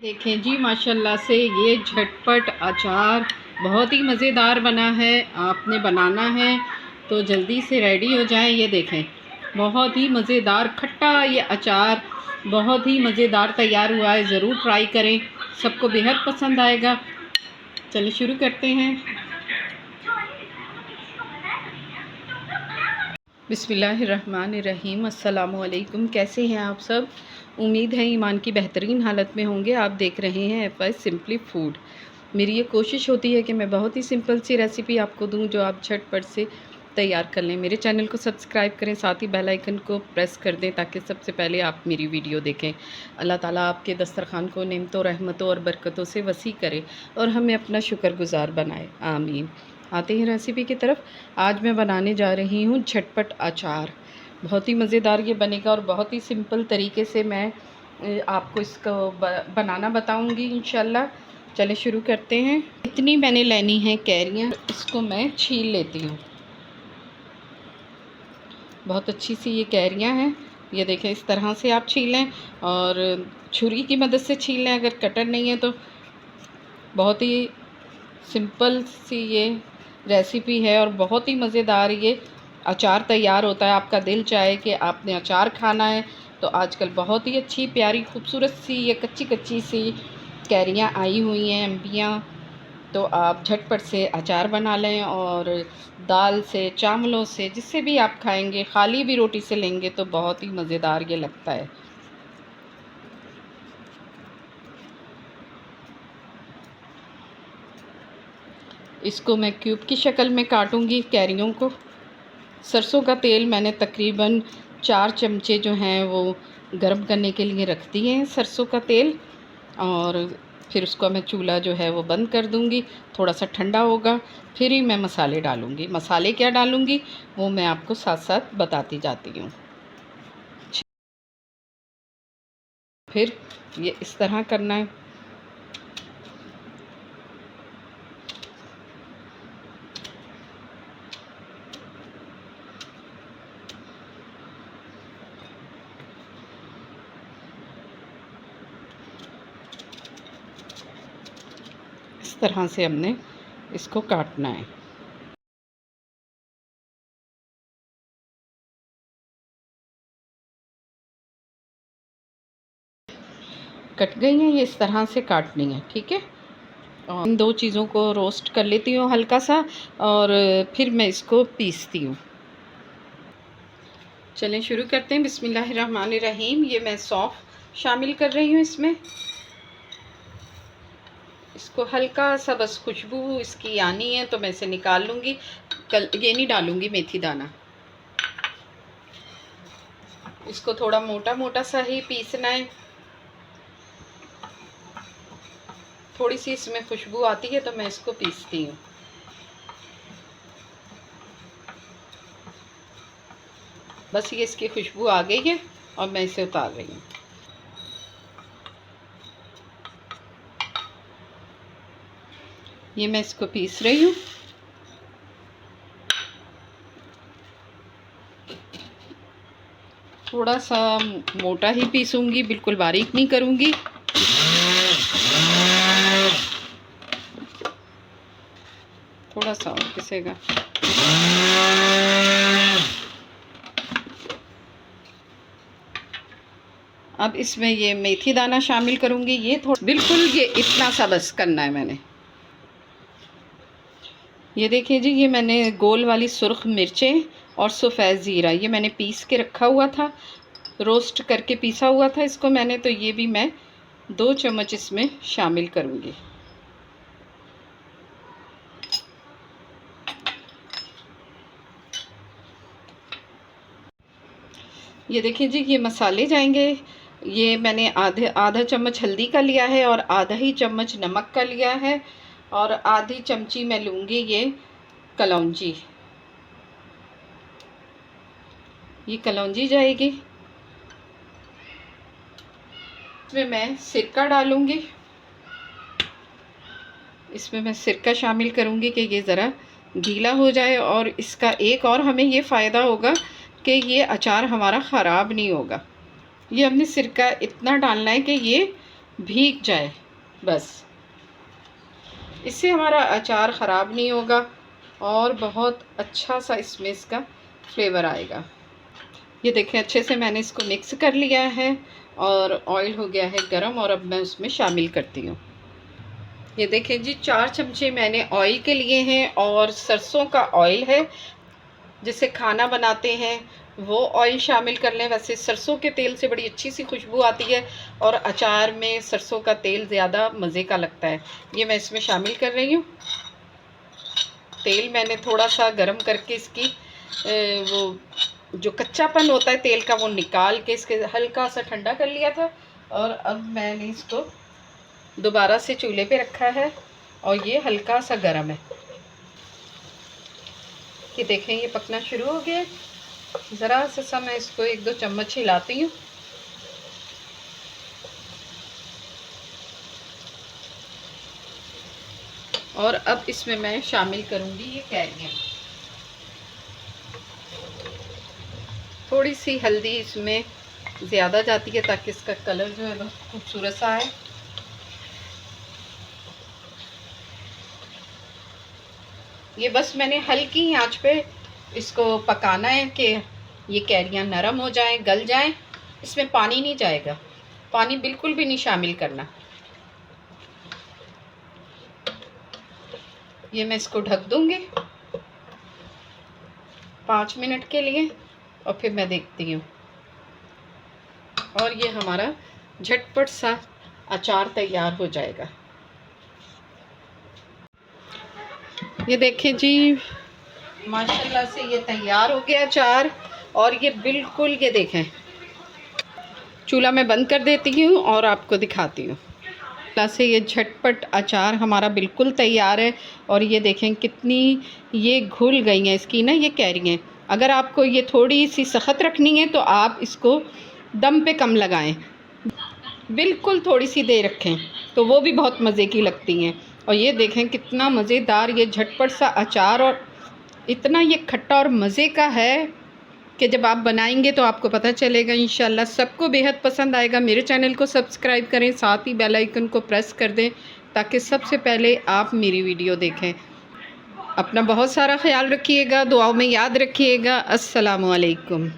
देखें जी, माशाल्लाह से ये झटपट अचार बहुत ही मज़ेदार बना है। आपने बनाना है तो जल्दी से रेडी हो जाएं। ये देखें, बहुत ही मज़ेदार खट्टा ये अचार बहुत ही मज़ेदार तैयार हुआ है। ज़रूर ट्राई करें, सबको बेहद पसंद आएगा। चलिए शुरू करते हैं। बिस्मिल्लाहिर्रहमानिर्रहीम। अस्सलामुअलैकुम। कैसे हैं आप सब? उम्मीद है ईमान की बेहतरीन हालत में होंगे। आप देख रहे हैं FY सिंपली फूड। मेरी ये कोशिश होती है कि मैं बहुत ही सिंपल सी रेसिपी आपको दूं जो आप झटपट से तैयार कर लें। मेरे चैनल को सब्सक्राइब करें, साथ ही बेल आइकन को प्रेस कर दें ताकि सबसे पहले आप मेरी वीडियो देखें। अल्लाह ताला आपके दस्तरखान को नेमतों, रहमतों और बरकतों से वसी करे और हमें अपना शुक्रगुजार बनाए। आमीन। आते हैं रेसिपी की तरफ। आज मैं बनाने जा रही हूँ झटपट अचार। बहुत ही मज़ेदार ये बनेगा और बहुत ही सिंपल तरीके से मैं आपको इसको बनाना बताऊँगी इंशाल्लाह। चले शुरू करते हैं। इतनी मैंने लेनी है कैरियाँ, इसको मैं छील लेती हूँ। बहुत अच्छी सी ये कैरियाँ हैं। ये देखें, इस तरह से आप छीलें और छुरी की मदद से छीलें अगर कटर नहीं है तो। बहुत ही सिंपल सी ये रेसिपी है और बहुत ही मज़ेदार ये अचार तैयार होता है। आपका दिल चाहे कि आपने अचार खाना है तो आजकल बहुत ही अच्छी प्यारी खूबसूरत सी ये कच्ची कच्ची सी कैरियाँ आई हुई हैं, अम्बियाँ। तो आप झटपट से अचार बना लें और दाल से, चावलों से, जिससे भी आप खाएंगे, खाली भी रोटी से लेंगे तो बहुत ही मज़ेदार ये लगता है। इसको मैं क्यूब की शक्ल में काटूंगी कैरियों को। सरसों का तेल मैंने तकरीबन 4 चमचे जो हैं वो गर्म करने के लिए रख दिए हैं, सरसों का तेल। और फिर उसको मैं चूल्हा जो है वो बंद कर दूंगी। थोड़ा सा ठंडा होगा फिर ही मैं मसाले डालूंगी। मसाले क्या डालूंगी वो मैं आपको साथ साथ बताती जाती हूँ। फिर ये इस तरह करना है। इस तरह से हमने इसको काटना है। कट गई हैं, ये इस तरह से काटनी है, ठीक है। और इन दो चीज़ों को रोस्ट कर लेती हूँ हल्का सा और फिर मैं इसको पीसती हूँ। चलें शुरू करते हैं। बिस्मिल्लाहिर्रहमानिर्रहीम। ये मैं सौंफ शामिल कर रही हूँ इसमें। इसको हल्का सा बस खुशबू इसकी आनी है तो मैं इसे निकाल लूँगी। ये नहीं डालूँगी मेथी दाना। इसको थोड़ा मोटा मोटा सा ही पीसना है। थोड़ी सी इसमें खुशबू आती है तो मैं इसको पीसती हूँ। बस ये इसकी खुशबू आ गई है और मैं इसे उतार रही हूँ। ये मैं इसको पीस रही हूँ। थोड़ा सा मोटा ही पीसूंगी, बिल्कुल बारीक नहीं करूँगी। थोड़ा सा और पिसेगा। अब इसमें ये मेथी दाना शामिल करूँगी। ये थोड़ा बिल्कुल ये इतना सा बस करना है मैंने। ये देखिए जी, ये मैंने गोल वाली सुर्ख मिर्चें और सफ़ेद ज़ीरा ये मैंने पीस के रखा हुआ था, रोस्ट करके पीसा हुआ था इसको मैंने। तो ये भी मैं 2 चम्मच इसमें शामिल करूँगी। ये देखिए जी, ये मसाले जाएंगे। ये मैंने आधा चम्मच हल्दी का लिया है और आधा ही चम्मच नमक का लिया है और आधी चमची मैं लूँगी ये कलौंजी। ये कलौंजी जाएगी। इसमें मैं सिरका डालूँगी। इसमें मैं सिरका शामिल करूँगी कि ये ज़रा गीला हो जाए और इसका एक और हमें ये फ़ायदा होगा कि ये अचार हमारा ख़राब नहीं होगा। ये हमने सिरका इतना डालना है कि ये भीग जाए बस। इससे हमारा अचार ख़राब नहीं होगा और बहुत अच्छा सा इसमें इसका फ्लेवर आएगा। ये देखें अच्छे से मैंने इसको मिक्स कर लिया है और ऑयल हो गया है गरम और अब मैं उसमें शामिल करती हूँ। ये देखें जी 4 चमचे मैंने ऑयल के लिए हैं और सरसों का ऑयल है, जिससे खाना बनाते हैं वो ऑयल शामिल कर लें। वैसे सरसों के तेल से बड़ी अच्छी सी खुशबू आती है और अचार में सरसों का तेल ज़्यादा मज़े का लगता है। ये मैं इसमें शामिल कर रही हूँ। तेल मैंने थोड़ा सा गरम करके इसकी वो जो कच्चापन होता है तेल का वो निकाल के इसके हल्का सा ठंडा कर लिया था और अब मैंने इसको दोबारा से चूल्हे पे रखा है और ये हल्का सा गरम है। ये देखें ये पकना शुरू हो गया। ज़रा सा मैं इसको 1-2 चम्मच हिलाती हूँ। और अब इसमें मैं शामिल करूँगी ये कैरियाँ। थोड़ी सी हल्दी इसमें ज़्यादा जाती है ताकि इसका कलर जो है बहुत खूबसूरत सा आए। ये बस मैंने हल्की आंच पे इसको पकाना है कि ये कैरियाँ नरम हो जाएं, गल जाएं। इसमें पानी नहीं जाएगा, पानी बिल्कुल भी नहीं शामिल करना। ये मैं इसको ढक दूँगी 5 मिनट के लिए और फिर मैं देखती हूँ। और ये हमारा झटपट सा अचार तैयार हो जाएगा। ये देखें जी माशाल्लाह से ये तैयार हो गया अचार। और ये बिल्कुल ये देखें, चूल्हा मैं बंद कर देती हूँ और आपको दिखाती हूँ। से ये झटपट अचार हमारा बिल्कुल तैयार है। और ये देखें कितनी ये घुल गई हैं इसकी ना ये कैरियाँ। अगर आपको ये थोड़ी सी सख्त रखनी है तो आप इसको दम पे कम लगाएं, बिल्कुल थोड़ी सी दे रखें तो वो भी बहुत मज़े की लगती हैं। और ये देखें कितना मज़ेदार ये झटपट सा अचार और इतना ये खट्टा और मज़े का है कि जब आप बनाएंगे तो आपको पता चलेगा। इंशाल्लाह सबको बेहद पसंद आएगा। मेरे चैनल को सब्सक्राइब करें, साथ ही बेल आइकन को प्रेस कर दें ताकि सबसे पहले आप मेरी वीडियो देखें। अपना बहुत सारा ख्याल रखिएगा, दुआओं में याद रखिएगा। अस्सलामु अलैकुम।